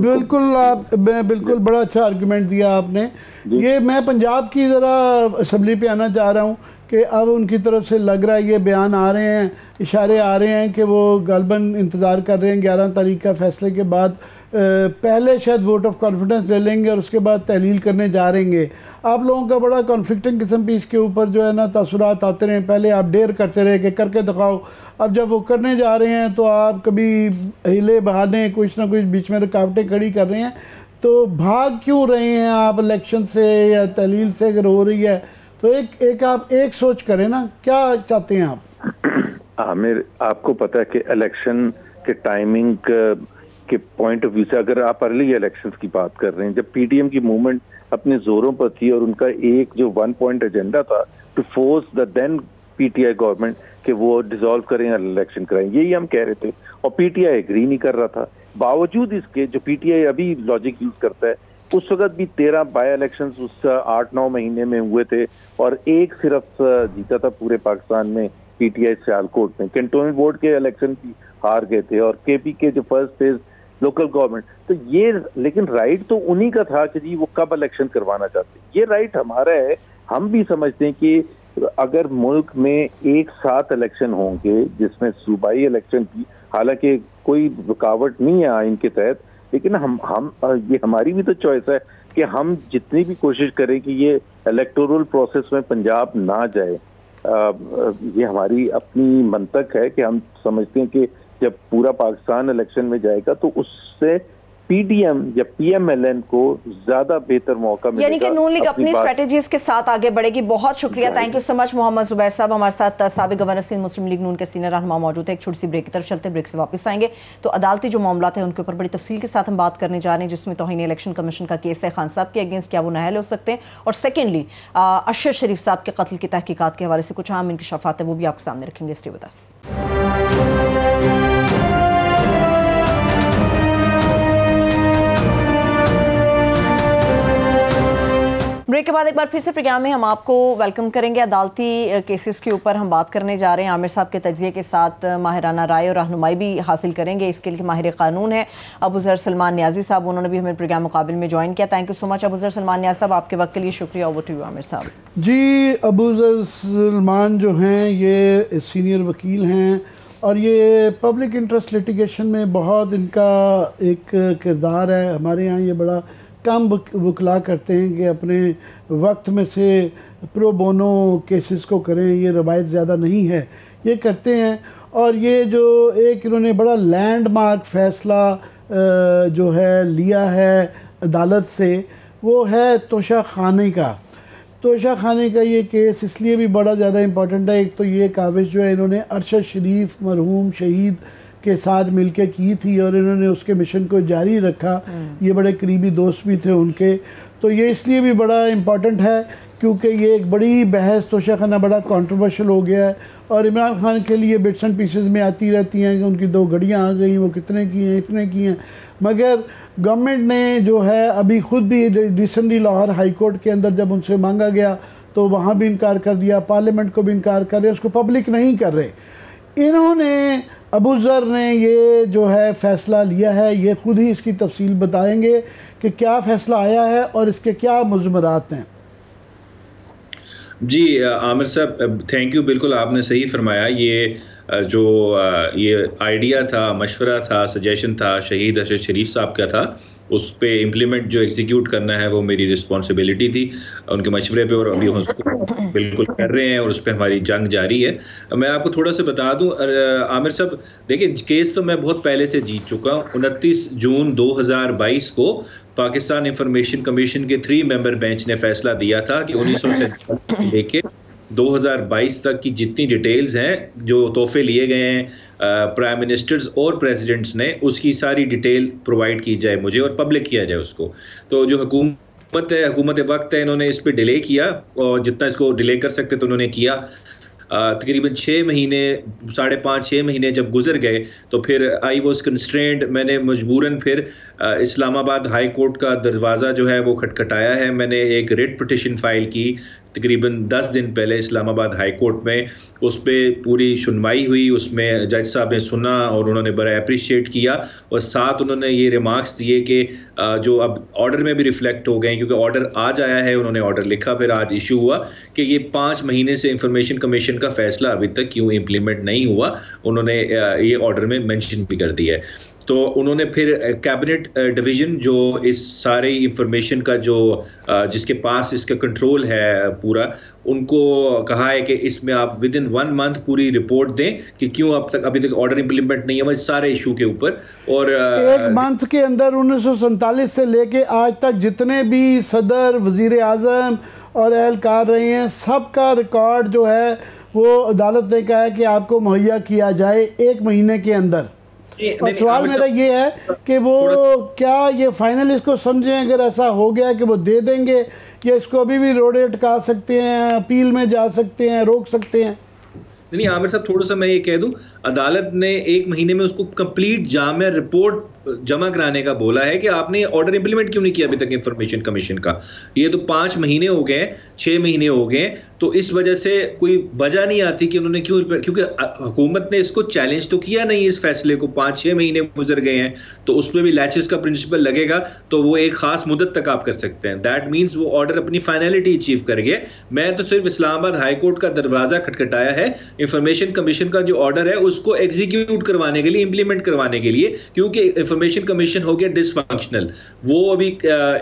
बिल्कुल बड़ा अच्छा आर्गुमेंट दिया आपने। ये मैं पंजाब की जरा असम्बली पे आना चाह रहा हूँ कि अब उनकी तरफ से लग रहा है, ये बयान आ रहे हैं, इशारे आ रहे हैं कि वो गालबन इंतज़ार कर रहे हैं 11 तारीख का फैसले के बाद, पहले शायद वोट ऑफ कॉन्फिडेंस ले लेंगे और उसके बाद तहलील करने जा रहेंगे। आप लोगों का बड़ा कॉन्फ्लिक्टिंग किस्म भी इसके ऊपर जो है ना तासुरात आते रहे, पहले आप डेयर करते रहे कि करके दिखाओ, अब जब वो करने जा रहे हैं तो आप कभी हिले बहाने कुछ ना कुछ बीच में रुकावटें खड़ी कर रहे हैं। तो भाग क्यों रहे हैं आप इलेक्शन से या तहलील से अगर हो रही है तो आप एक सोच करें ना, क्या चाहते हैं आप? आमिर, आपको पता है कि इलेक्शन के टाइमिंग के पॉइंट ऑफ व्यू से अगर आप अर्ली इलेक्शंस की बात कर रहे हैं, जब PDM की मूवमेंट अपने जोरों पर थी और उनका एक जो 1 पॉइंट एजेंडा था to force the then PTI government कि वो डिसॉल्व करें और इलेक्शन कराएं, यही हम कह रहे थे, और PTI एग्री नहीं कर रहा था। बावजूद इसके जो PTI अभी लॉजिक यूज करता है, उस वक्त भी 13 बाय इलेक्शंस उस 8-9 महीने में हुए थे और एक सिर्फ जीता था पूरे पाकिस्तान में PTI सियालकोट में। कैंटोनमेंट बोर्ड के इलेक्शन भी हार गए थे और KP के जो फर्स्ट फेज लोकल गवर्नमेंट, तो ये लेकिन राइट तो उन्हीं का था कि जी वो कब इलेक्शन करवाना चाहते, ये राइट हमारा है। हम भी समझते हैं कि अगर मुल्क में एक साथ इलेक्शन होंगे जिसमें सूबाई इलेक्शन की, हालांकि कोई रुकावट नहीं है आइन के तहत, लेकिन हम ये हमारी भी तो चॉइस है कि हम जितनी भी कोशिश करें कि ये इलेक्टोरल प्रोसेस में पंजाब ना जाए। ये हमारी अपनी मंतक है कि हम समझते हैं कि जब पूरा पाकिस्तान इलेक्शन में जाएगा तो उससे PDM या PMLN को ज्यादा बेहतर मौका मिलेगा, यानी कि नून लीग अपनी स्ट्रेटेजीज के साथ आगे बढ़ेगी। बहुत शुक्रिया, thank you so much Mohammad Zubair साहब। हमारे साथ साबिक गवर्नर सिंध मुस्लिम लीग नून के सीनियर रहनुमा मौजूद है। एक छोटी सी ब्रेक की तरफ चलते हैं, ब्रेक से वापस आएंगे तो अदालती जो मामला है उनके ऊपर बड़ी तफसील के साथ हम बात करने जा रहे हैं, जिसमें तौहीन इलेक्शन कमीशन का केस है खान साहब के अगेंस्ट, क्या वो नाअहल हो सकते हैं, और सेकेंडली अशर शरीफ साहब के कत्ल की तहकीकात के हवाले से कुछ अहम इंकशाफात है वो भी आपके सामने रखेंगे। Stay with us. ब्रेक के बाद एक बार फिर से प्रोग्राम में हम आपको वेलकम करेंगे। अदालती केसेस के ऊपर हम बात करने जा रहे हैं। आमिर साहब के तज्जिए के साथ माहिराना राय और रहनुमाई भी हासिल करेंगे। इसके लिए माहिर कानून है अबू ज़र सलमान नियाजी साहब, उन्होंने भी हमें प्रोग्राम मुकाबिल में ज्वाइन किया। Thank you so much Abu Zar Salman Niazi साहब, आपके वक्त के लिए शुक्रिया। ओवर टू यू आमिर साहब। जी, अबू ज़र सलमान जो हैं ये सीनियर वकील हैं और ये पब्लिक इंटरेस्ट लिटिगेशन में बहुत इनका एक किरदार है। हमारे यहाँ ये बड़ा कम वकला करते हैं कि अपने वक्त में से प्रो बोनो केसेस को करें, ये रवायत ज़्यादा नहीं है, ये करते हैं। और ये जो एक इन्होंने बड़ा लैंडमार्क फ़ैसला जो है लिया है अदालत से, वो है तोशा खानी का। तोशा खानी का ये केस इसलिए भी बड़ा ज़्यादा इम्पॉर्टेंट है, एक तो ये काविश जो है इन्होंने अरशद शरीफ मरहूम शहीद के साथ मिलके की थी और इन्होंने उसके मिशन को जारी रखा, ये बड़े करीबी दोस्त भी थे उनके। तो ये इसलिए भी बड़ा इम्पॉर्टेंट है क्योंकि ये एक बड़ी बहस तोशा खाना बड़ा कंट्रोवर्शियल हो गया है और इमरान खान के लिए बिट्स एंड पीसेस में आती रहती हैं कि उनकी 2 गाड़ियाँ आ गई, वो कितने की हैं, इतने की हैं। मगर गवर्नमेंट ने जो है अभी ख़ुद भी रिसेंटली लाहौर हाई कोर्ट के अंदर जब उनसे मांगा गया तो वहाँ भी इनकार कर दिया, पार्लियामेंट को भी इनकार कर रहे, उसको पब्लिक नहीं कर रहे। इन्होंने अबू ज़र ने ये जो है फ़ैसला लिया है, ये ख़ुद ही इसकी तफसील बताएंगे कि क्या फ़ैसला आया है और इसके क्या मुज़मरात हैं। जी आमिर साहब, थैंक यू। बिल्कुल आपने सही फरमाया। ये जो ये आइडिया था, मशवरा था, सजेशन था, शहीद अरशद शरीफ साहब का था, उस पे इम्प्लीमेंट जो एग्जीक्यूट करना है वो मेरी रिस्पॉन्सिबिलिटी थी उनके मशवरे पे, और अभी हम उसको बिल्कुल कर रहे हैं और उस पर हमारी जंग जारी है। मैं आपको थोड़ा सा बता दूं आमिर साहब, देखिए केस तो मैं बहुत पहले से जीत चुका हूँ। 29 जून 2022 को पाकिस्तान इंफॉर्मेशन कमीशन के 3 मेंबर बेंच ने फैसला दिया था कि 1900 से लेके 2022 तक की जितनी डिटेल्स हैं जो तोहफे लिए गए हैं प्राइम मिनिस्टर्स और प्रेसिडेंट्स ने, उसकी सारी डिटेल प्रोवाइड की जाए मुझे और पब्लिक किया जाए उसको। तो जो हुकूमत है, हुकूमत वक्त है, इन्होंने इस पर डिले किया और जितना इसको डिले कर सकते तो उन्होंने किया। तकरीबन 6 महीने, 5.5-6 महीने जब गुजर गए तो फिर आई वॉज कंस्ट्रेंड। मैंने मजबूरन फिर इस्लामाबाद हाई कोर्ट का दरवाज़ा जो है वो खटखटाया है। मैंने एक रिट पिटिशन फाइल की तकरीबन 10 दिन पहले इस्लामाबाद हाई कोर्ट में, उस पर पूरी सुनवाई हुई, उसमें जज साहब ने सुना और उन्होंने बड़ा अप्रिशिएट किया और साथ उन्होंने ये रिमार्क्स दिए कि जो अब ऑर्डर में भी रिफ्लेक्ट हो गए, क्योंकि ऑर्डर आज आया है, उन्होंने ऑर्डर लिखा, फिर आज इशू हुआ कि ये 5 महीने से इंफॉर्मेशन कमीशन का फैसला अभी तक क्यों इम्प्लीमेंट नहीं हुआ, उन्होंने ये ऑर्डर में मेंशन भी कर दिया है। तो उन्होंने फिर कैबिनेट डिवीज़न जो इस सारे इंफॉर्मेशन का जो जिसके पास इसका कंट्रोल है पूरा, उनको कहा है कि इसमें आप विद इन 1 मंथ पूरी रिपोर्ट दें कि क्यों अभी तक ऑर्डर इंप्लीमेंट नहीं हुआ इस सारे इशू के ऊपर। और 1 मंथ के अंदर 1947 से लेके आज तक जितने भी सदर, वजीर आज़म और एहलकार रहे हैं, सबका रिकॉर्ड जो है वो अदालत ने कहा है कि आपको मुहैया किया जाए 1 महीने के अंदर। और सवाल मेरा ये है कि वो क्या ये फाइनल इसको समझें, अगर ऐसा हो गया कि वो दे देंगे, या इसको अभी भी रोड़े अटका सकते हैं, अपील में जा सकते हैं, रोक सकते हैं? नहीं आमिर साहब, थोड़ा सा मैं ये कह दूं, अदालत ने 1 महीने में उसको कंप्लीट जामिया रिपोर्ट जमा कराने का बोला है कि आपने ऑर्डर इंप्लीमेंट क्यों नहीं किया अभी तक इंफॉर्मेशन कमीशन का। ये तो 5 महीने हो गए, 6 महीने हो गए, तो इस वजह से कोई वजह नहीं आती कि उन्होंने क्यों, क्योंकि हुकूमत ने इसको चैलेंज तो किया नहीं इस फैसले को। 5-6 महीने गुजर गए हैं, तो उसमें भी लैचेस का प्रिंसिपल लगेगा, तो वो एक खास मुद्दत तक आप कर सकते हैं। दैट मीन्स वो ऑर्डर अपनी फाइनलिटी अचीव कर गए। मैं तो सिर्फ इस्लामाबाद हाई कोर्ट का दरवाजा खटखटाया है इंफॉर्मेशन कमीशन का जो ऑर्डर है उसको एग्जीक्यूट करवाने के लिए, इंप्लीमेंट करवाने के लिए, क्योंकि इंफॉर्मेशन कमीशन हो गया डिसफंक्शनल। वो अभी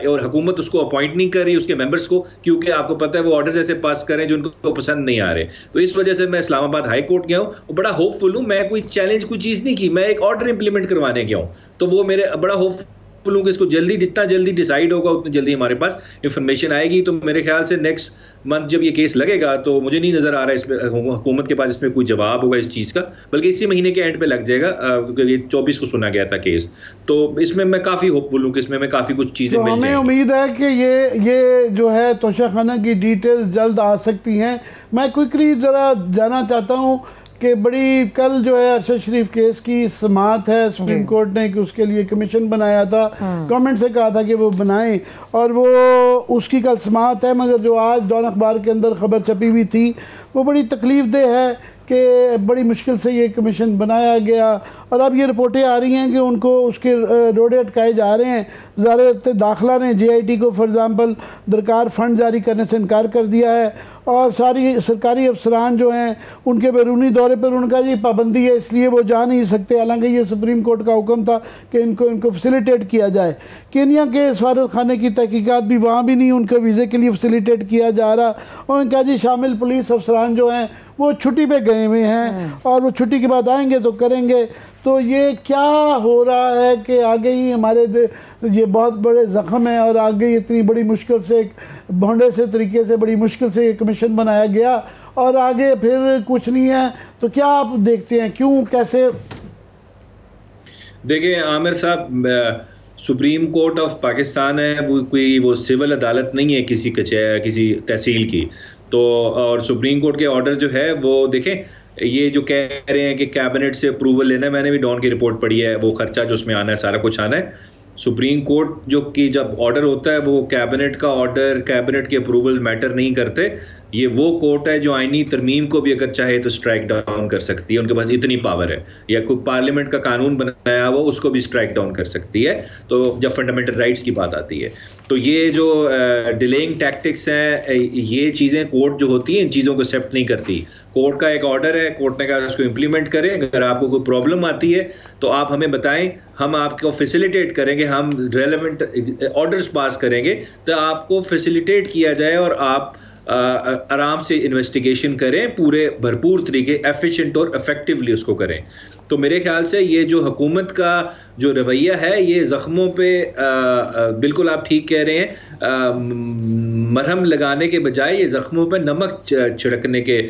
और हुकूमत उसको अपॉइंट नहीं कर रही उसके मेंबर्स को, क्योंकि आपको पता है वो ऑर्डर ऐसे पास करें जो उनको पसंद नहीं आ रहे। तो इस वजह से मैं इस्लामाबाद हाई कोर्ट गया हूँ, बड़ा होपफुल हूँ। मैं कोई चैलेंज कोई चीज नहीं की, मैं एक ऑर्डर इंप्लीमेंट करवाने गया हूँ, तो वो मेरे बड़ा होपफुल हूँ कि इसको जल्दी, जितना जल्दी डिसाइड होगा उतनी जल्दी हमारे पास इंफॉर्मेशन आएगी। तो मेरे ख्याल से नेक्स्ट मंथ जब ये केस लगेगा, तो मुझे नहीं नजर आ रहा है इसमें हुकूमत के पास इसमें कोई जवाब होगा इस चीज का, बल्कि इसी महीने के एंड पे लग जाएगा, क्योंकि ये 24 को सुना गया था केस। तो इसमें मैं काफी होपफुल हूँ कि इसमें मैं काफी कुछ चीजें मिल जाएंगी। हमें उम्मीद है कि ये जो है तोशा खाना की डिटेल्स जल्द आ सकती हैं। मैं क्विकली जरा जानना चाहता हूँ कि बड़ी कल जो है अरशद शरीफ केस की समाअत है, सुप्रीम कोर्ट ने कि उसके लिए कमीशन बनाया था, गवर्नमेंट से कहा था कि वो बनाएं, और वो उसकी कल समाअत है। मगर जो आज डॉन अखबार के अंदर खबर छपी हुई थी वो बड़ी तकलीफ दे है कि बड़ी मुश्किल से ये कमीशन बनाया गया, और अब ये रिपोर्टें आ रही हैं कि उनको उसके रोड़े अटकाए जा रहे हैं। वज़ारत दाखिला ने JIT को फॉर एग्ज़ाम्पल दरकार फ़ंड जारी करने से इनकार कर दिया है, और सारी सरकारी अफसरान जो हैं उनके बैरूनी दौरे पर उनका ये पाबंदी है, इसलिए वो जा नहीं सकते, हालांकि ये सुप्रीम कोर्ट का हुक्म था कि इनको फैसिलिटेट किया जाए। केनिया के सफारत खाने की तहकीकात भी वहाँ भी नहीं उनके वीज़े के लिए फैसिलिटेट किया जा रहा, और उनका जी शामिल पुलिस अफसरान जो हैं वो छुट्टी पे गए हुए हैं, और वो छुट्टी के बाद आएंगे तो करेंगे। तो ये क्या हो रहा है कि आगे ही हमारे ये बहुत बड़े ज़ख्म हैं, और आगे इतनी बड़ी मुश्किल से एक भोंडे से तरीके से बड़ी मुश्किल से ये कमीशन बनाया गया, और आगे फिर कुछ नहीं है। तो क्या आप देखते हैं, क्यों, कैसे? देखिए आमिर साहब, सुप्रीम कोर्ट ऑफ पाकिस्तान है, वो सिविल अदालत नहीं है किसी तहसील की। तो और सुप्रीम कोर्ट के ऑर्डर जो है वो देखें, ये जो कह रहे हैं कि कैबिनेट से अप्रूवल लेना है, मैंने भी डॉन की रिपोर्ट पढ़ी है, वो खर्चा जो उसमें आना है सारा कुछ आना है। सुप्रीम कोर्ट जो कि जब ऑर्डर होता है वो कैबिनेट का ऑर्डर, कैबिनेट के अप्रूवल मैटर नहीं करते। ये वो कोर्ट है जो आईनी तरमीम को भी अगर चाहे तो स्ट्राइक डाउन कर सकती है, उनके पास इतनी पावर है। या कोई पार्लियामेंट का कानून बनाया हुआ उसको भी स्ट्राइक डाउन कर सकती है, तो जब फंडामेंटल राइट्स की बात आती है। तो ये जो डिलेइंग टैक्टिक्स हैं, ये चीज़ें कोर्ट जो होती हैं इन चीज़ों को एक्सेप्ट नहीं करती। कोर्ट का एक ऑर्डर है, कोर्ट ने कहा उसको इम्प्लीमेंट करें, अगर आपको कोई प्रॉब्लम आती है तो आप हमें बताएं, हम आपको फैसिलिटेट करेंगे, हम रेलेवेंट ऑर्डर्स पास करेंगे तो आपको फैसिलिटेट किया जाए और आप आराम से इन्वेस्टिगेशन करें, पूरे भरपूर तरीके एफिशिएंट और इफेक्टिवली उसको करें। तो मेरे ख्याल से ये जो हुकूमत का जो रवैया है ये ज़ख्मों पे बिल्कुल आप ठीक कह रहे हैं, मरहम लगाने के बजाय ये ज़ख्मों पे नमक छिड़कने के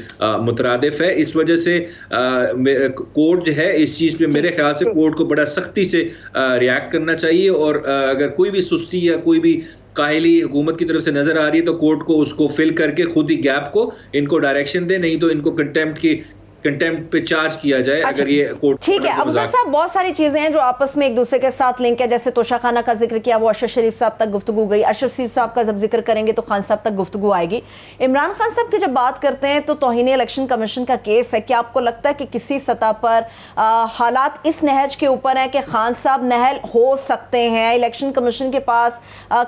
मुतरादिफ है। इस वजह से कोर्ट जो है इस चीज़ पे मेरे ख्याल से कोर्ट को बड़ा सख्ती से रिएक्ट करना चाहिए, और अगर कोई भी सुस्ती या कोई भी काहिली हुकूमत की तरफ से नजर आ रही है तो कोर्ट को उसको फिल करके खुद ही गैप को इनको डायरेक्शन दे, नहीं तो इनको कंटेम्प्ट पे चार्ज किया जाए। अच्छा, अगर ये कोर्ट ठीक है। अफजल साहब, बहुत सारी चीजें हैं जो आपस में एक दूसरे के साथ लिंक है, जैसे तोशाखाना का जिक्र किया, वो अशरफ शरीफ साहब तक गुफ्तगू गई। अशरफ शरीफ साहब का जब जिक्र करेंगे तो खान साहब तक गुफ्तगू आएगी। इमरान खान साहब की जब बात करते हैं तो तौहीन इलेक्शन कमीशन का केस है। क्या आपको लगता है कि किसी सतह पर हालात इस नहज के ऊपर है कि खान साहब नहल हो सकते हैं? इलेक्शन कमीशन के पास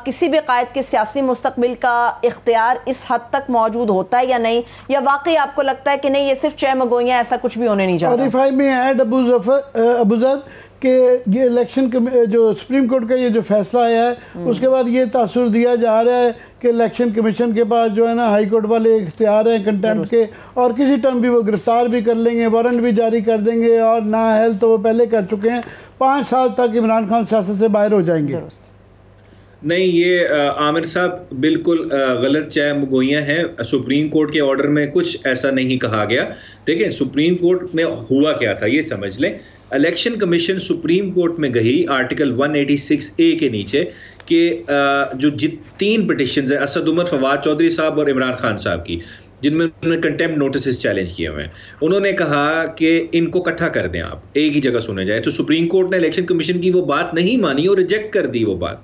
किसी भी कायद के सियासी मुस्तकबिल का इख्तियार इस हद तक मौजूद होता है या नहीं, या वाकई आपको लगता है कि नहीं ये सिर्फ चय मगोइयां, ऐसा कुछ भी होने नहीं जा रहा? और if I may add Abuzar कि ये इलेक्शन जो सुप्रीम कोर्ट का ये जो फैसला आया है उसके बाद ये तासुर दिया जा रहा है कि इलेक्शन कमीशन के पास जो है ना हाई कोर्ट वाले इख्तियार हैं कंटेम्प्ट के, और किसी टाइम भी वो गिरफ्तार भी कर लेंगे, वारंट भी जारी कर देंगे, और ना हेल्थ तो वो पहले कर चुके हैं। 5 साल तक इमरान खान सियासत से बाहर हो जाएंगे। नहीं, ये आमिर साहब बिल्कुल गलत चाय मगोइयाँ हैं। सुप्रीम कोर्ट के ऑर्डर में कुछ ऐसा नहीं कहा गया। देखिए सुप्रीम कोर्ट में हुआ क्या था ये समझ लें। इलेक्शन कमीशन सुप्रीम कोर्ट में गई आर्टिकल 186A के नीचे कि जो 3 पिटिशंस हैं असद उमर, फवाद चौधरी साहब और इमरान खान साहब की, जिनमें उन्होंने कंटेम्प्ट नोटिस चैलेंज किए हुए हैं, उन्होंने कहा कि इनको इकट्ठा कर दें, आप एक ही जगह सुने जाए। तो सुप्रीम कोर्ट ने इलेक्शन कमीशन की वो बात नहीं मानी और रिजेक्ट कर दी वो बात,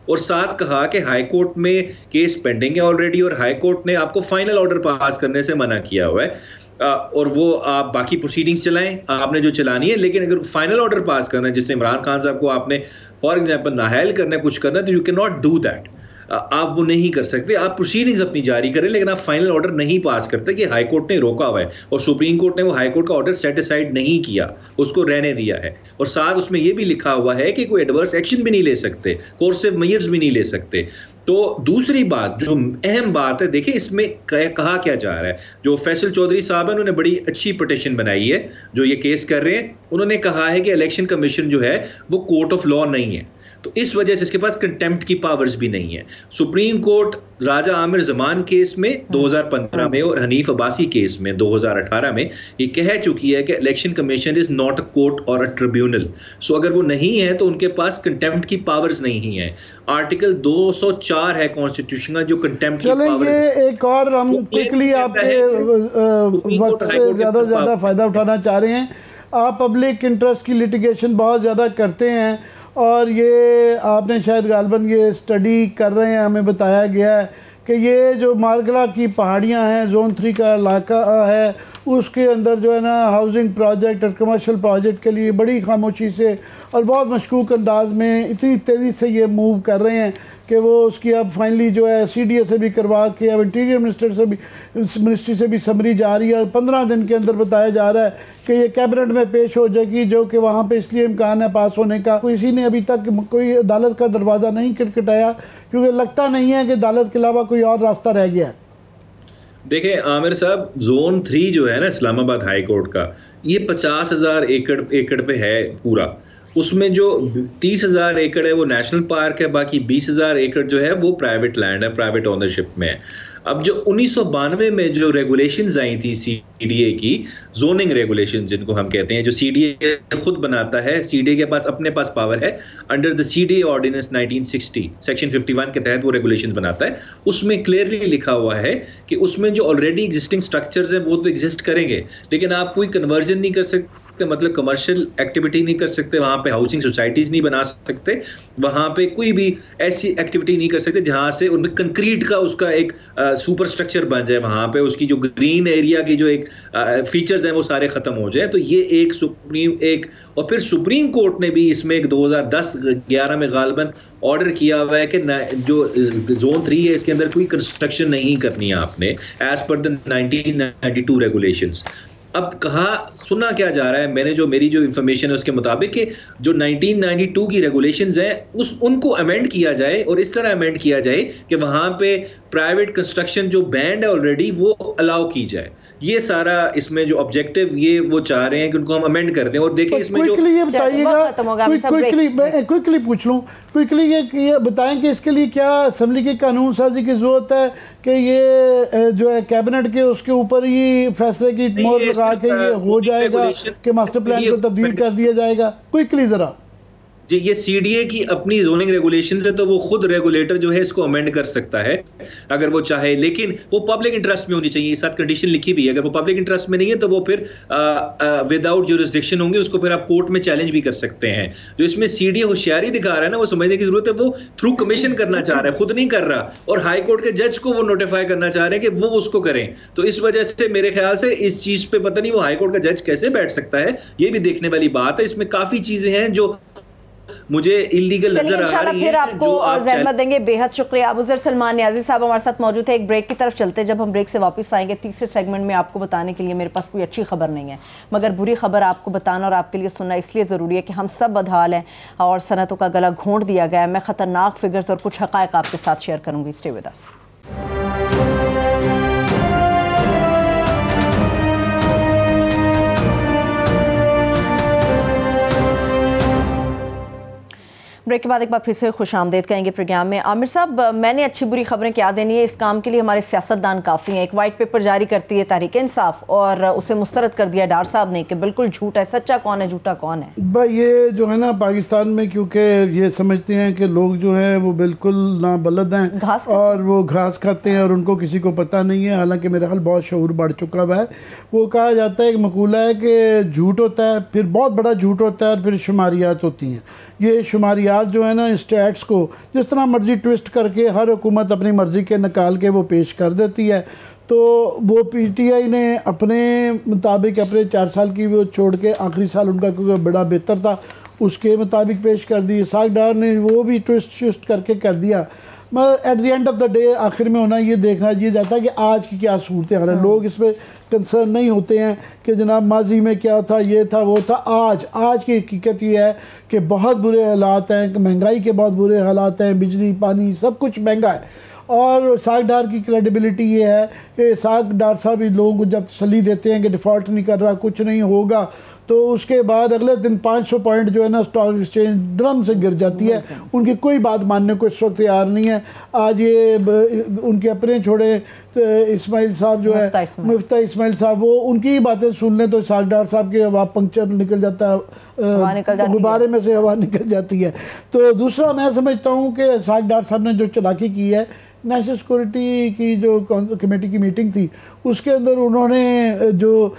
और साथ कहा कि हाई कोर्ट में केस पेंडिंग है ऑलरेडी और हाई कोर्ट ने आपको फाइनल ऑर्डर पास करने से मना किया हुआ है, और वो आप बाकी प्रोसीडिंग्स चलाएं, आपने जो चलानी है, लेकिन अगर फाइनल ऑर्डर पास करना है जिससे इमरान खान साहब को आपने फॉर एग्जांपल नाहल करना है, कुछ करना है, तो you can not do that. आप वो नहीं कर सकते। आप प्रोसीडिंग्स अपनी जारी करें लेकिन आप फाइनल ऑर्डर नहीं पास करते, कि हाई कोर्ट ने रोका हुआ है और सुप्रीम कोर्ट ने वो हाई कोर्ट का ऑर्डर सेट असाइड नहीं किया, उसको रहने दिया है। और साथ उसमें ये भी लिखा हुआ है कि कोई एडवर्स एक्शन भी नहीं ले सकते, कोर्सिव मेजर्स भी नहीं ले सकते। तो दूसरी बात जो अहम बात है, देखिए इसमें कहा क्या जा रहा है, जो फैसल चौधरी साहब है उन्होंने बड़ी अच्छी पिटीशन बनाई है जो ये केस कर रहे हैं। उन्होंने कहा है कि इलेक्शन कमीशन जो है वो कोर्ट ऑफ लॉ नहीं है, तो इस वजह से इसके पास कंटेम्प्ट की पावर्स भी नहीं है। सुप्रीम कोर्ट राजा आमिर जमान केस में 2015 में और हनीफ अब्बासी केस में 2018 में ये कह चुकी है कि election commission is not a court और अ ट्रिब्यूनल। सो अगर वो नहीं है तो उनके पास कंटेम्प्ट की पावर्स नहीं है। आर्टिकल 204 है कॉन्स्टिट्यूशन का जो कंटेम्प्ट की पावर। ये एक और हम क्विकली आपके वक्त से ज्यादा फायदा उठाना चाह रहे हैं। आप पब्लिक इंटरेस्ट की लिटिगेशन बहुत ज़्यादा करते हैं और ये आपने शायद गालबन ये स्टडी कर रहे हैं, हमें बताया गया है कि ये जो मारगला की पहाड़ियाँ हैं, जोन 3 का इलाका है, उसके अंदर जो है ना हाउसिंग प्रोजेक्ट और कमर्शियल प्रोजेक्ट के लिए बड़ी खामोशी से और बहुत मशकूक अंदाज में इतनी तेज़ी से ये मूव कर रहे हैं कि वो उसकी अब फाइनली जो है CDA से भी करवा के अब इंटीरियर मिनिस्ट्री से भी समरी जा रही है और 15 दिन के अंदर बताया जा रहा है कि ये कैबिनेट में पेश हो जाएगी, जो कि वहाँ पे इसलिए इम्कान है पास होने का। किसी ने अभी तक कोई अदालत का दरवाज़ा नहीं खटखटाया क्योंकि लगता नहीं है कि अदालत के अलावा कोई और रास्ता रह गया है। देखिए आमिर साहब, जोन 3 जो है ना इस्लामाबाद हाई कोर्ट का, ये 50,000 एकड़ पे है पूरा। उसमें जो 30,000 एकड़ है वो नेशनल पार्क है, बाकी 20,000 एकड़ जो है वो प्राइवेट लैंड है, प्राइवेट ओनरशिप में है। अब जो 1992 में जो रेगुलेशंस आई थी CDA की, जोनिंग रेगुलेशंस जिनको हम कहते हैं, जो CDA खुद बनाता है, CDA के पास अपने पास पावर है under the CDA ordinance 1960 section 51 के तहत वो रेगुलेशंस बनाता है। उसमें क्लियरली लिखा हुआ है कि उसमें जो ऑलरेडी एग्जिस्टिंग स्ट्रक्चर्स हैं वो तो एग्जिस्ट करेंगे, लेकिन आप कोई कन्वर्जन नहीं कर सकते, मतलब कमर्शियल एक्टिविटी नहीं कर सकते, वहां पे हाउसिंग सोसाइटीज नहीं बना सकते, वहां पे कोई भी ऐसी एक्टिविटी नहीं कर सकते जहां से उनमें कंक्रीट का उसका एक सुपर स्ट्रक्चर बन जाए, वहां पे उसकी जो ग्रीन एरिया की जो एक फीचर्स हैं वो सारे खत्म हो जाए। तो ये एक और फिर सुप्रीम कोर्ट ने भी इसमें एक 2010-11 में गालिबन ऑर्डर किया हुआ है कि जो जोन 3 है इसके अंदर कोई कंस्ट्रक्शन नहीं करनी है आपने, एज पर द 1992 रेगुलेशंस। अब सुना क्या जा रहा है, मेरी जो इंफॉर्मेशन है उसके मुताबिक कि जो 1992 की रेगुलेशंस हैं उनको अमेंड किया जाए और इस तरह अमेंड किया जाए कि वहां पे प्राइवेट कंस्ट्रक्शन जो बैंड है ऑलरेडी वो अलाउ की जाए। ये सारा इसमें जो ऑब्जेक्टिव ये वो चाह रहे हैं कि उनको हम अमेंड कर दें। और देखिए इसमें जो ये बताइएगा, क्विकली पूछ लूं, क्विकली ये बताएं कि इसके लिए क्या असेंबली की कानून साजी की जरूरत है कि ये जो है कैबिनेट के उसके ऊपर ही फैसले की मोहर लगा के ये हो जाएगा कि मास्टर प्लान को तब्दील कर दिया जाएगा? क्विकली जरा जी, ये CDA की अपनी जोनिंग रेगुलेशंस है, तो वो खुद रेगुलेटर जो है इसको अमेंड कर सकता है अगर वो चाहे, लेकिन वो पब्लिक इंटरेस्ट में होनी चाहिए। साथ कंडीशन लिखी भी है, अगर वो पब्लिक इंटरेस्ट में नहीं है तो वो फिर विदाउट ज्यूरिसडिक्शन होंगे, उसको फिर आप कोर्ट में चैलेंज भी कर सकते हैं। जो इसमें CDA होशियारी दिखा रहा है ना, वो समझने की जरूरत है, वो थ्रू कमीशन करना चाह रहा है, खुद नहीं कर रहा, और हाई कोर्ट के जज को वो नोटिफाई करना चाह रहे हैं कि वो उसको करें। तो इस वजह से मेरे ख्याल से इस चीज पे पता नहीं वो हाई कोर्ट का जज कैसे बैठ सकता है, ये भी देखने वाली बात है। इसमें काफी चीजें हैं जो मुझे इलीगल नजर आ रही है। फिर आपको ज़हमत देंगे। बेहद शुक्रिया। अबूजर सलमान नियाजी साहब हमारे साथ मौजूद है। एक ब्रेक की तरफ चलते, जब हम ब्रेक से वापस आएंगे तीसरे सेगमेंट में आपको बताने के लिए मेरे पास कोई अच्छी खबर नहीं है, मगर बुरी खबर आपको बताना और आपके लिए सुनना इसलिए ज़रूरी है कि हम सब बदहाल हैं और सनतों का गला घोंट दिया गया है। मैं खतरनाक फिगर्स और कुछ हक़ाइक़ आपके साथ शेयर करूंगी। Stay with us. ब्रेक के बाद एक बार फिर से खुश आमदेद कहेंगे प्रोग्राम में। आमिर साहब, मैंने अच्छी बुरी खबरें क्या देनी है, इस काम के लिए हमारे सियासतदान काफ़ी हैं। एक वाइट पेपर जारी करती है तहरीक इंसाफ और उसे मुस्तरद कर दिया डार साहब ने कि बिल्कुल झूठ है, सच्चा कौन है झूठा कौन है। भाई ये जो है ना पाकिस्तान में, क्योंकि ये समझते हैं कि लोग जो हैं वो बिल्कुल नाबलद हैं और वो घास खाते हैं और उनको किसी को पता नहीं है, हालांकि मेरा ख्याल बहुत शऊर बढ़ चुका हुआ है। वो कहा जाता है, एक मकूला है कि झूठ होता है, फिर बहुत बड़ा झूठ होता है और फिर शुमारियात होती हैं। ये शुमारियात जो है ना स्टैट्स को जिस तरह मर्जी ट्विस्ट करके हर हुकूमत अपनी मर्जी के निकाल के वो पेश कर देती है। तो वो PTI ने अपने मुताबिक अपने 4 साल की वो छोड़ के आखिरी साल उनका क्योंकि बड़ा बेहतर था उसके मुताबिक पेश कर दी। इसाक डार ने वो भी ट्विस्ट करके कर दिया। मगर at the end of the day आखिर में होना ये देखना ये जाता है कि आज की क्या सूरत हाल है। लोग इसमें कंसर्न नहीं होते हैं कि जनाब माजी में क्या था, ये था, वो था। आज की हकीकत ये है कि बहुत बुरे हालात हैं, महंगाई के बहुत बुरे हालात हैं, बिजली पानी सब कुछ महंगा है। और इसाक डार की क्रेडिबिलिटी ये है कि इसाक डार साहब इन लोगों को जब तसल्ली देते हैं कि डिफ़ॉल्ट नहीं कर रहा, कुछ नहीं होगा, तो उसके बाद अगले दिन 500 पॉइंट जो है ना स्टॉक एक्सचेंज ड्रम से गिर जाती है। उनकी कोई बात मानने को इस वक्त तैयार नहीं है। आज ये उनके अपने छोड़े इस्माइल साहब जो है, मुफ्ता इस्माइल साहब, वो उनकी बातें सुन लें तो इसाक डार साहब के हवा पंक्चर निकल जाता है, गुब्बारे में से हवा निकल जाती है। तो दूसरा मैं समझता हूँ कि इसाक डार साहब ने जो चालाकी की है, नेशनल सिक्योरिटी की जो कमेटी की मीटिंग थी उसके अंदर उन्होंने जो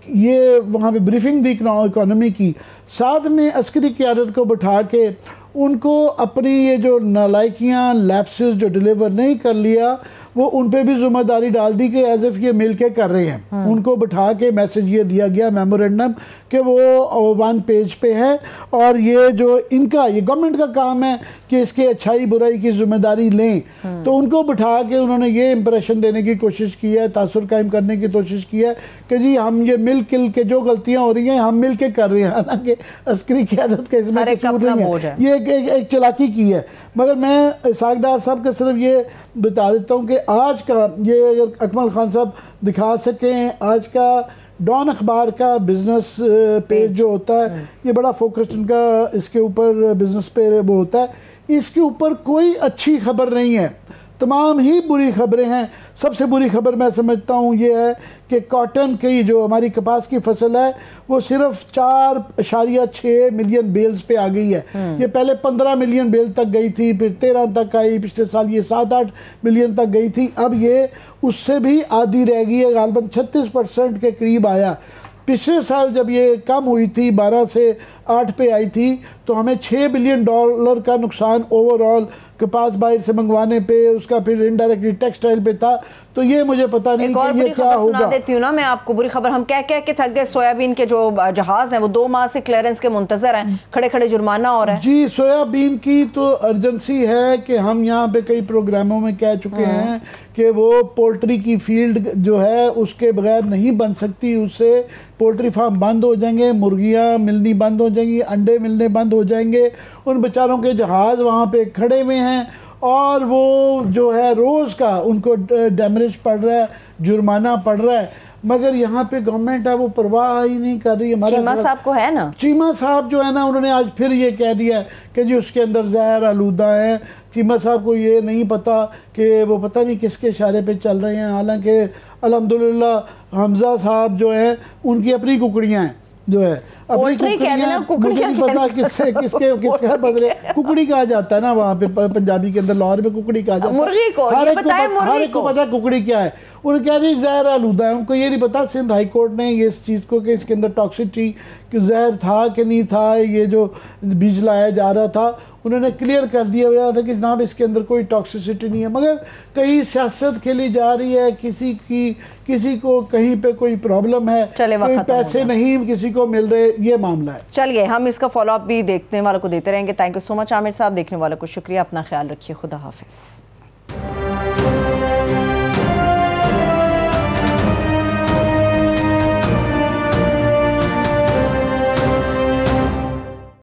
ये वहाँ पे ब्रीफिंग दी इकोनॉमी की, साथ में अस्करी क़यादत को बैठा के उनको अपनी ये जो नालायकियाँ लैप्सेस जो डिलीवर नहीं कर लिया वो उन पे भी जिम्मेदारी डाल दी कि एज इफ ये मिल के कर रहे हैं। उनको बिठा के मैसेज ये दिया गया मेमोरेंडम कि वो 1 पेज पे है और ये जो इनका ये गवर्नमेंट का काम है कि इसके अच्छाई बुराई की जिम्मेदारी लें। तो उनको बिठा के उन्होंने ये इंप्रेशन देने की कोशिश की है, तासुर कायम करने की कोशिश की है कि जी हम ये मिल के जो गलतियां हो रही हैं हम मिल के कर रहे हैं, हालांकि अस्करी क़यादत का इसमें कसूर नहीं है, ये एक चलाकी की है। मगर मैं इसहाक डार साहब का सिर्फ ये बता देता हूँ कि आज का ये अगर अकमल खान साहब दिखा सकें, आज का डॉन अखबार का बिजनेस पेज जो होता है ये बड़ा फोकस्ड इनका इसके ऊपर बिजनेस पे वो होता है, इसके ऊपर कोई अच्छी खबर नहीं है, तमाम ही बुरी खबरें हैं। सबसे बुरी खबर मैं समझता हूँ ये है कि कॉटन की जो हमारी कपास की फसल है वो सिर्फ 4.6 मिलियन बेल्स पे आ गई है। ये पहले 15 मिलियन बेल तक गई थी, फिर 13 तक आई, पिछले साल ये 7-8 मिलियन तक गई थी, अब ये उससे भी आधी रह गई है, गालबन 36% के करीब आया। पिछले साल जब ये कम हुई थी 12 से 8 पे आई थी तो हमें $6 बिलियन का नुकसान ओवरऑल कपास बाहर से मंगवाने पे, उसका फिर इनडायरेक्टली टेक्सटाइल पे था। तो ये मुझे पता नहीं कि ये क्या होगा। सुना देती हूँ ना मैं आपको बुरी खबर, हम कह के थक गए। सोयाबीन के जो जहाज हैं वो 2 माह से क्लियरेंस के मुंतजर हैं, खड़े खड़े जुर्माना हो रहा है। जी, सोयाबीन की तो अर्जेंसी है कि हम यहाँ पे कई प्रोग्रामों में कह चुके हैं कि वो पोल्ट्री की फील्ड जो है उसके बगैर नहीं बन सकती, उससे पोल्ट्री फार्म बंद हो जाएंगे, मुर्गियाँ मिलनी बंद हो जाएंगी, अंडे मिलने बंद हो जाएंगे। उन बेचारों के जहाज वहाँ पे खड़े हुए हैं और वो जो है रोज़ का उनको डैमेज पड़ रहा है, जुर्माना पड़ रहा है, मगर यहाँ पे गवर्नमेंट है वो परवाह ही नहीं कर रही। हमारा चीमा साहब को है ना, चीमा साहब जो है ना उन्होंने आज फिर ये कह दिया है कि जी उसके अंदर जहर आलूदा है। चीमा साहब को ये नहीं पता कि वो पता नहीं किसके इशारे पे चल रहे हैं, हालांकि अल्हम्दुलिल्लाह हमजा साहब जो है उनकी अपनी कुकड़ियाँ हैं जो है अपनी कुकड़ियाँ, मुझे नहीं पता किसका बदले कुकड़ी कहा जाता है ना वहाँ पे पंजाबी के अंदर, लाहौर में कुकड़ी कहा जाता है, मुर्गी को हर एक को पता कुकड़ी क्या है। उन्हें क्या जी जहर आलूदा है, उनको ये नहीं पता सिंध हाई कोर्ट ने ये इस चीज़ को कि इसके अंदर टॉक्सिसिटी कि जहर था कि नहीं था, ये जो बीज लाया जा रहा था उन्होंने क्लियर कर दिया हुआ था कि जनाब इसके अंदर कोई टॉक्सिसिटी नहीं है। मगर कहीं सियासत खेली जा रही है, किसी को कहीं पे कोई प्रॉब्लम है, कोई पैसे नहीं किसी को मिल रहे, ये मामला है। चलिए हम इसका फॉलोअप भी देखने वालों को देते रहेंगे। Thank you so much Aamir साहब, देखने वालों को शुक्रिया, अपना ख्याल रखिए, खुदा हाफिज।